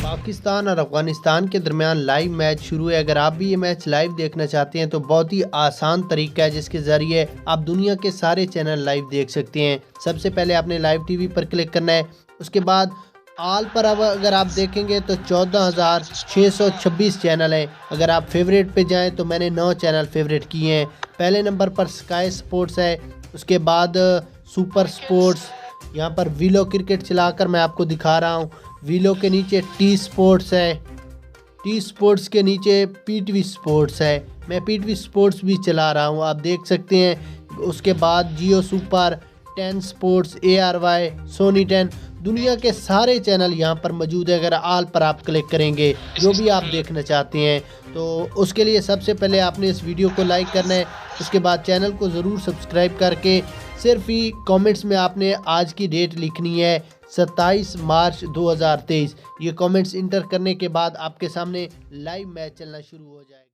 पाकिस्तान और अफ़गानिस्तान के दरमियान लाइव मैच शुरू है। अगर आप भी ये मैच लाइव देखना चाहते हैं तो बहुत ही आसान तरीका है जिसके ज़रिए आप दुनिया के सारे चैनल लाइव देख सकते हैं। सबसे पहले आपने लाइव टीवी पर क्लिक करना है। उसके बाद आल पर अब अगर आप देखेंगे तो 14,626 चैनल हैं। अगर आप फेवरेट पे जाएं तो मैंने 9 चैनल फेवरेट किए हैं। पहले नंबर पर स्काई स्पोर्ट्स है, उसके बाद सुपर स्पोर्ट्स, यहाँ पर वीलो क्रिकेट चलाकर मैं आपको दिखा रहा हूँ। वीलो के नीचे टी स्पोर्ट्स है, टी स्पोर्ट्स के नीचे पीटीवी स्पोर्ट्स है। मैं पीटीवी स्पोर्ट्स भी चला रहा हूँ, आप देख सकते हैं। उसके बाद जियो सुपर, 10 स्पोर्ट्स, ARY, सोनी 10, दुनिया के सारे चैनल यहाँ पर मौजूद है। अगर आल पर आप क्लिक करेंगे जो भी आप देखना चाहते हैं तो उसके लिए सबसे पहले आपने इस वीडियो को लाइक करना है। उसके बाद चैनल को ज़रूर सब्सक्राइब करके सिर्फ ही कमेंट्स में आपने आज की डेट लिखनी है 27 मार्च 2023। ये कमेंट्स इंटर करने के बाद आपके सामने लाइव मैच चलना शुरू हो जाएगा।